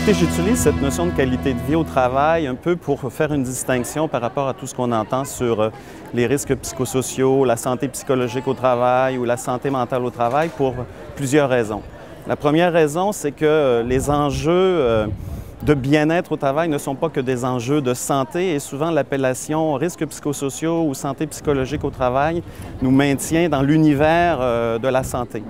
Écoutez, j'utilise cette notion de qualité de vie au travail un peu pour faire une distinction par rapport à tout ce qu'on entend sur les risques psychosociaux, la santé psychologique au travail ou la santé mentale au travail pour plusieurs raisons. La première raison, c'est que les enjeux de bien-être au travail ne sont pas que des enjeux de santé et souvent l'appellation risques psychosociaux ou santé psychologique au travail nous maintient dans l'univers de la santé.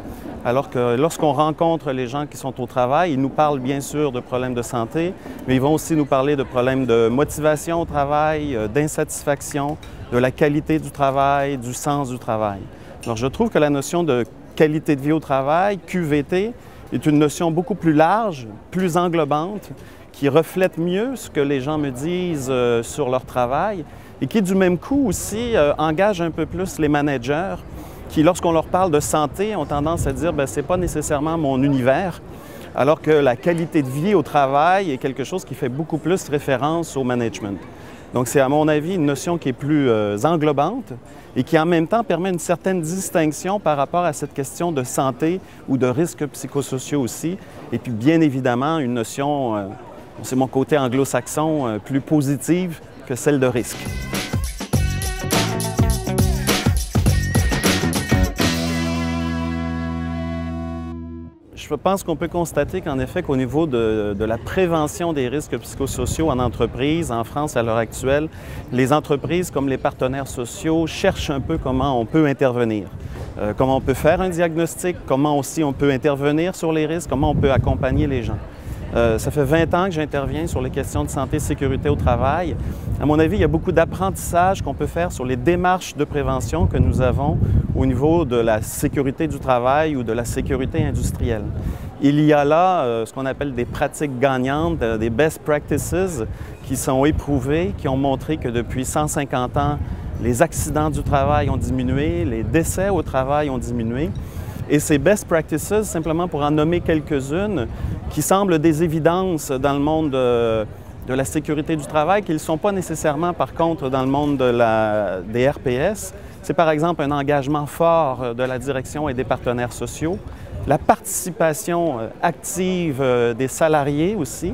Alors que lorsqu'on rencontre les gens qui sont au travail, ils nous parlent bien sûr de problèmes de santé, mais ils vont aussi nous parler de problèmes de motivation au travail, d'insatisfaction, de la qualité du travail, du sens du travail. Alors je trouve que la notion de qualité de vie au travail, QVT, est une notion beaucoup plus large, plus englobante, qui reflète mieux ce que les gens me disent sur leur travail et qui, du même coup aussi, engage un peu plus les managers qui, lorsqu'on leur parle de santé, ont tendance à dire « ce n'est pas nécessairement mon univers », alors que la qualité de vie au travail est quelque chose qui fait beaucoup plus référence au management. Donc c'est, à mon avis, une notion qui est plus englobante et qui, en même temps, permet une certaine distinction par rapport à cette question de santé ou de risques psychosociaux aussi. Et puis, bien évidemment, une notion, c'est mon côté anglo-saxon, plus positive que celle de risque. Je pense qu'on peut constater qu'en effet, qu'au niveau de la prévention des risques psychosociaux en entreprise, en France à l'heure actuelle, les entreprises comme les partenaires sociaux cherchent un peu comment on peut intervenir. Comment on peut faire un diagnostic, comment aussi on peut intervenir sur les risques, comment on peut accompagner les gens. Ça fait 20 ans que j'interviens sur les questions de santé et sécurité au travail. À mon avis, il y a beaucoup d'apprentissage qu'on peut faire sur les démarches de prévention que nous avons au niveau de la sécurité du travail ou de la sécurité industrielle. Il y a là ce qu'on appelle des pratiques gagnantes, des best practices qui sont éprouvées, qui ont montré que depuis 150 ans, les accidents du travail ont diminué, les décès au travail ont diminué. Et ces best practices, simplement pour en nommer quelques-unes, qui semblent des évidences dans le monde de la sécurité du travail, qui ne le sont pas nécessairement, par contre, dans le monde des RPS. C'est par exemple un engagement fort de la direction et des partenaires sociaux, la participation active des salariés aussi,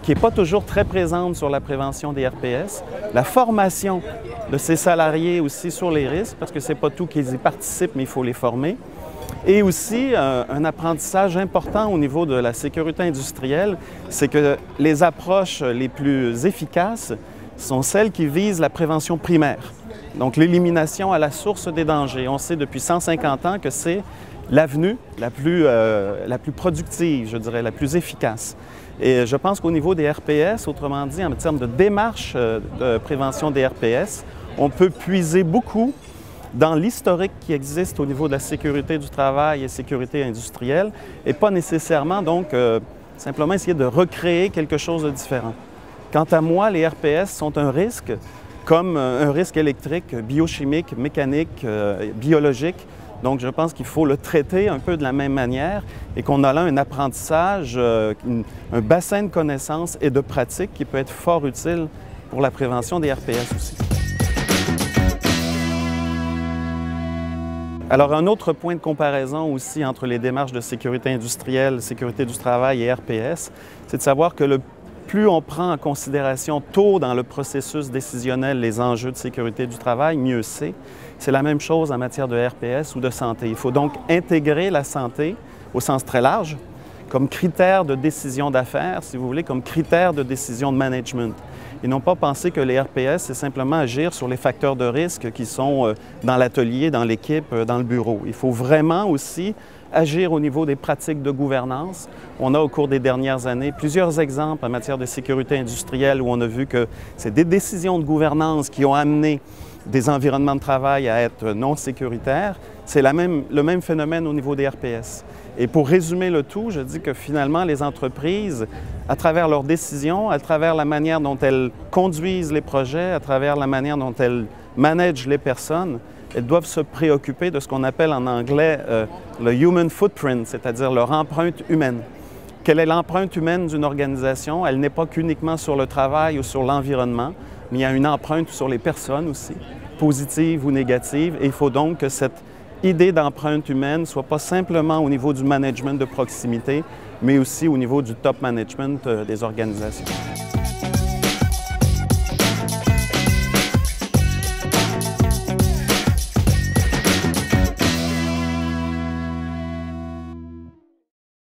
qui n'est pas toujours très présente sur la prévention des RPS, la formation de ces salariés aussi sur les risques, parce que ce n'est pas tout qu'ils y participent, mais il faut les former. Et aussi, un apprentissage important au niveau de la sécurité industrielle, c'est que les approches les plus efficaces sont celles qui visent la prévention primaire. Donc, l'élimination à la source des dangers. On sait depuis 150 ans que c'est l'avenue la plus productive, je dirais, la plus efficace. Et je pense qu'au niveau des RPS, autrement dit, en termes de démarche de prévention des RPS, on peut puiser beaucoup dans l'historique qui existe au niveau de la sécurité du travail et sécurité industrielle, et pas nécessairement, donc, simplement essayer de recréer quelque chose de différent. Quant à moi, les RPS sont un risque, comme un risque électrique, biochimique, mécanique, biologique. Donc, je pense qu'il faut le traiter un peu de la même manière et qu'on a là un apprentissage, un bassin de connaissances et de pratiques qui peut être fort utile pour la prévention des RPS aussi. Alors, un autre point de comparaison aussi entre les démarches de sécurité industrielle, sécurité du travail et RPS, c'est de savoir que plus on prend en considération tôt dans le processus décisionnel les enjeux de sécurité du travail, mieux c'est. C'est la même chose en matière de RPS ou de santé. Il faut donc intégrer la santé au sens très large comme critère de décision d'affaires, si vous voulez, comme critère de décision de management. Et non pas penser que les RPS, c'est simplement agir sur les facteurs de risque qui sont dans l'atelier, dans l'équipe, dans le bureau. Il faut vraiment aussi agir au niveau des pratiques de gouvernance. On a au cours des dernières années plusieurs exemples en matière de sécurité industrielle où on a vu que c'est des décisions de gouvernance qui ont amené des environnements de travail à être non sécuritaires. C'est le même phénomène au niveau des RPS. Et pour résumer le tout, je dis que finalement, les entreprises, à travers leurs décisions, à travers la manière dont elles conduisent les projets, à travers la manière dont elles managent les personnes, elles doivent se préoccuper de ce qu'on appelle en anglais le human footprint, c'est-à-dire leur empreinte humaine. Quelle est l'empreinte humaine d'une organisation? Elle n'est pas qu'uniquement sur le travail ou sur l'environnement, mais il y a une empreinte sur les personnes aussi, positive ou négative, et il faut donc que cette idée d'empreinte humaine ne soit pas simplement au niveau du management de proximité, mais aussi au niveau du top management des organisations.